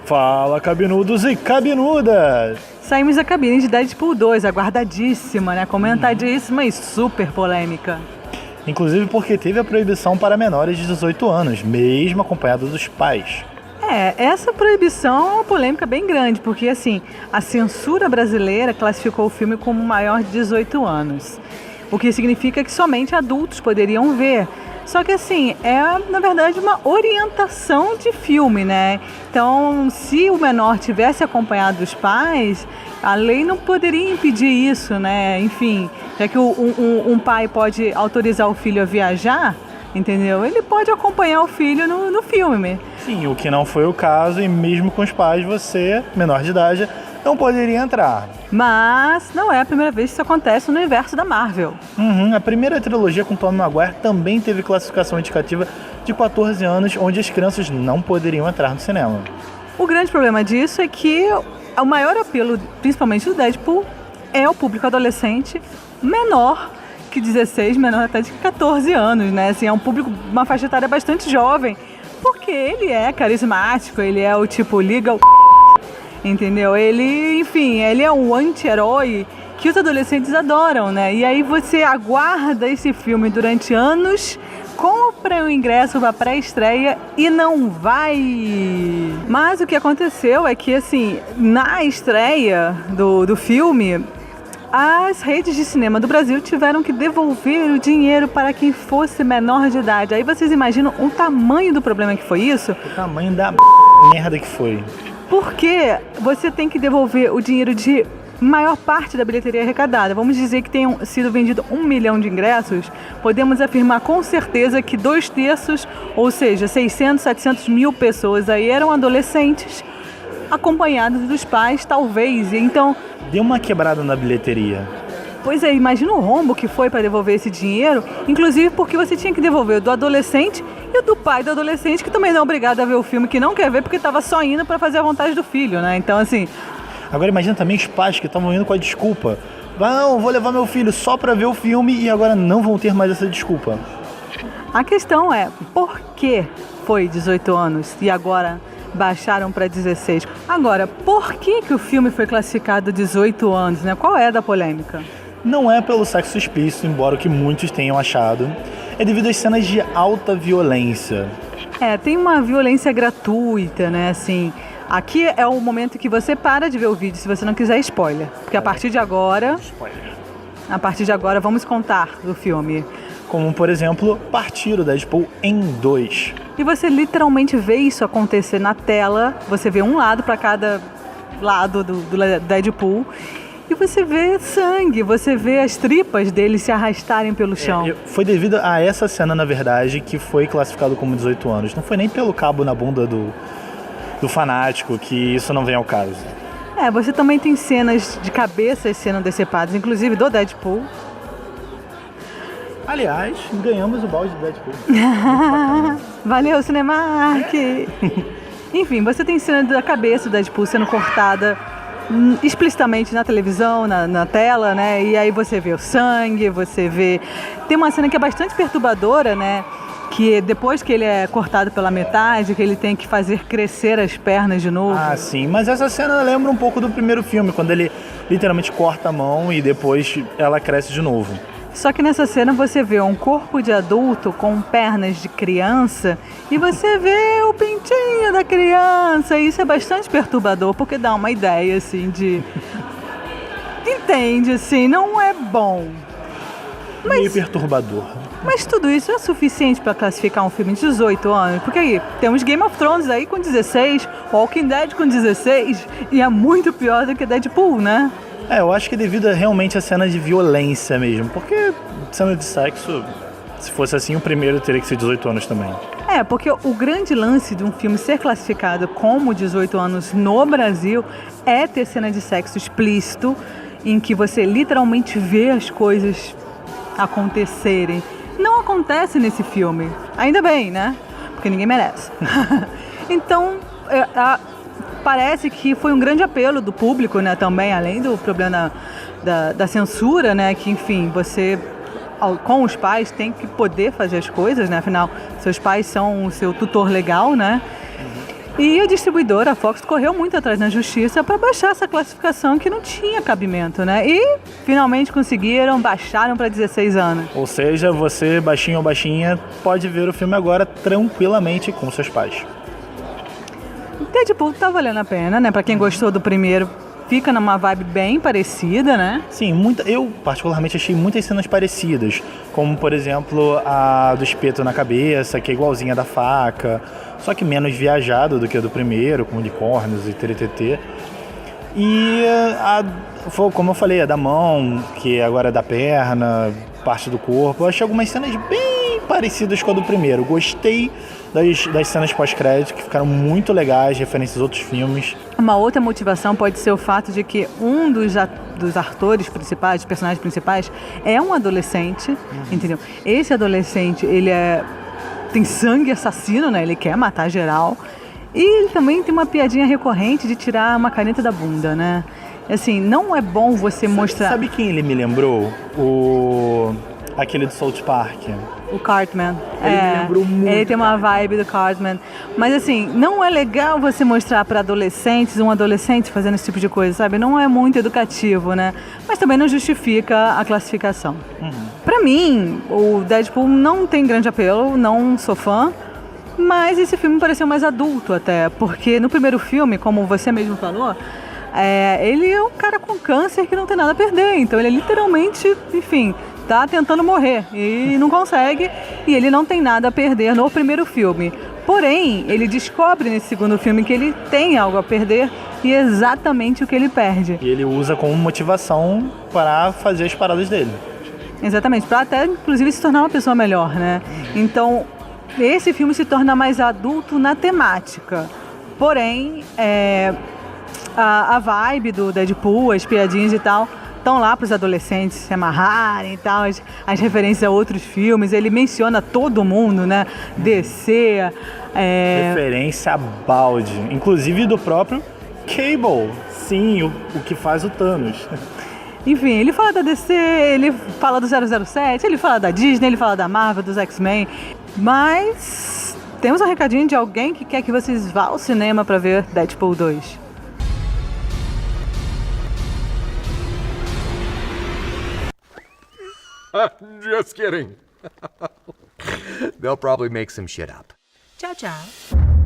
Fala, cabinudos e cabinudas! Saímos da cabine de Deadpool 2, aguardadíssima, né? Comentadíssima e super polêmica. Inclusive porque teve a proibição para menores de 18 anos, mesmo acompanhado dos pais. Essa proibição é uma polêmica bem grande, porque assim, a censura brasileira classificou o filme como maior de 18 anos. O que significa que somente adultos poderiam ver. Só que assim, é na verdade uma orientação de filme, né? Então, se o menor tivesse acompanhado dos pais, a lei não poderia impedir isso, né? Enfim, já que um pai pode autorizar o filho a viajar, entendeu? Ele pode acompanhar o filho no filme. Sim, o que não foi o caso, e mesmo com os pais, você, menor de idade, não poderia entrar. Mas não é a primeira vez que isso acontece no universo da Marvel. A primeira trilogia com Tobey Maguire também teve classificação indicativa de 14 anos, onde as crianças não poderiam entrar no cinema. O grande problema disso é que o maior apelo, principalmente do Deadpool, é o público adolescente menor que 16, menor até de 14 anos, né? Assim, é um público, uma faixa etária bastante jovem, porque ele é carismático, ele é o tipo legal, entendeu? Ele, enfim, ele é um anti-herói que os adolescentes adoram, né? E aí você aguarda esse filme durante anos, compra o ingresso para pré-estreia e não vai. Mas o que aconteceu é que, assim, na estreia do filme, as redes de cinema do Brasil tiveram que devolver o dinheiro para quem fosse menor de idade. Aí vocês imaginam o tamanho do problema que foi isso? O tamanho da merda que foi. Porque você tem que devolver o dinheiro de maior parte da bilheteria arrecadada. Vamos dizer que tenham sido vendido 1 milhão de ingressos. Podemos afirmar com certeza que 2/3, ou seja, 600, 700 mil pessoas aí eram adolescentes, acompanhados dos pais, talvez. Então, deu uma quebrada na bilheteria. Pois é, imagina o rombo que foi para devolver esse dinheiro, inclusive porque você tinha que devolver o do adolescente e o do pai do adolescente, que também não é obrigado a ver o filme, que não quer ver porque estava só indo para fazer a vontade do filho, né? Então, assim... Agora imagina também os pais que estavam indo com a desculpa. Não, vou levar meu filho só para ver o filme e agora não vão ter mais essa desculpa. A questão é, por que foi 18 anos e agora baixaram para 16? Agora, por que o filme foi classificado 18 anos, né? Qual é da polêmica? Não é pelo sexo explícito, embora o que muitos tenham achado. É devido às cenas de alta violência. Tem uma violência gratuita, né? Assim, aqui é o momento que você para de ver o vídeo se você não quiser spoiler. Porque a partir de agora... A partir de agora vamos contar do filme. Como, por exemplo, partir o Deadpool em 2. E você literalmente vê isso acontecer na tela. Você vê um lado para cada lado do Deadpool. E você vê sangue, você vê as tripas dele se arrastarem pelo chão. Foi devido a essa cena, na verdade, que foi classificado como 18 anos. Não foi nem pelo cabo na bunda do fanático, que isso não vem ao caso. Você também tem cenas de cabeças sendo decepadas, inclusive do Deadpool. Aliás, ganhamos o balde do Deadpool. Valeu, Cinemark! Enfim, você tem cena da cabeça do Deadpool sendo cortada explicitamente na televisão, na tela, né? E aí você vê o sangue, você vê... Tem uma cena que é bastante perturbadora, né? Que depois que ele é cortado pela metade, que ele tem que fazer crescer as pernas de novo. Ah, sim. Mas essa cena lembra um pouco do primeiro filme, quando ele literalmente corta a mão e depois ela cresce de novo. Só que nessa cena você vê um corpo de adulto com pernas de criança e você vê o pintinho da criança. E isso é bastante perturbador, porque dá uma ideia, assim, de... Entende, assim, não é bom. Meio perturbador. Mas tudo isso é suficiente para classificar um filme de 18 anos? Porque aí, temos Game of Thrones aí com 16, Walking Dead com 16, e é muito pior do que Deadpool, né? Eu acho que é devido realmente a cena de violência mesmo, porque cena de sexo, se fosse assim, o primeiro teria que ser 18 anos também. Porque o grande lance de um filme ser classificado como 18 anos no Brasil é ter cena de sexo explícito, em que você literalmente vê as coisas acontecerem. Não acontece nesse filme, ainda bem, né? Porque ninguém merece. Então, parece que foi um grande apelo do público, né, também, além do problema da censura, né, que, enfim, você, com os pais, tem que poder fazer as coisas, né, afinal, seus pais são o seu tutor legal, né, E a distribuidora, a Fox, correu muito atrás na justiça para baixar essa classificação que não tinha cabimento, né? E finalmente conseguiram, baixaram para 16 anos. Ou seja, você, baixinho ou baixinha, pode ver o filme agora tranquilamente com seus pais. Deadpool tá valendo a pena, né? Pra quem gostou do primeiro, fica numa vibe bem parecida, né? Sim, eu particularmente achei muitas cenas parecidas, como por exemplo a do espeto na cabeça, que é igualzinha da faca, só que menos viajado do que a do primeiro, com unicórnios e TTT. E como eu falei, a da mão, que agora é da perna, parte do corpo. Eu achei algumas cenas bem parecidas com a do primeiro. Gostei das cenas pós-crédito, que ficaram muito legais, referências a outros filmes. Uma outra motivação pode ser o fato de que um dos atores principais, dos personagens principais, é um adolescente, entendeu? Esse adolescente, ele tem sangue assassino, né? Ele quer matar geral. E ele também tem uma piadinha recorrente de tirar uma caneta da bunda, né? Assim, não é bom você mostrar... Sabe quem ele me lembrou? Aquele do South Park. O Cartman. Ele me lembrou muito. Ele tem uma vibe do Cartman. Mas assim, não é legal você mostrar para adolescentes, um adolescente fazendo esse tipo de coisa, sabe? Não é muito educativo, né? Mas também não justifica a classificação. Pra mim, o Deadpool não tem grande apelo, não sou fã. Mas esse filme pareceu mais adulto até, porque no primeiro filme, como você mesmo falou, ele é um cara com câncer que não tem nada a perder. Então ele é literalmente, enfim, tá tentando morrer e não consegue, e ele não tem nada a perder no primeiro filme. Porém, ele descobre nesse segundo filme que ele tem algo a perder e é exatamente o que ele perde. E ele usa como motivação para fazer as paradas dele. Exatamente, para até inclusive se tornar uma pessoa melhor, né? Então, esse filme se torna mais adulto na temática. Porém, a vibe do Deadpool, as piadinhas e tal, estão lá para os adolescentes se amarrarem e tal, as referências a outros filmes. Ele menciona todo mundo, né? DC. Referência a balde, inclusive do próprio Cable. Sim, o que faz o Thanos. Enfim, ele fala da DC, ele fala do 007, ele fala da Disney, ele fala da Marvel, dos X-Men. Mas temos um recadinho de alguém que quer que vocês vá ao cinema para ver Deadpool 2. Just kidding. They'll probably make some shit up. Ciao, ciao.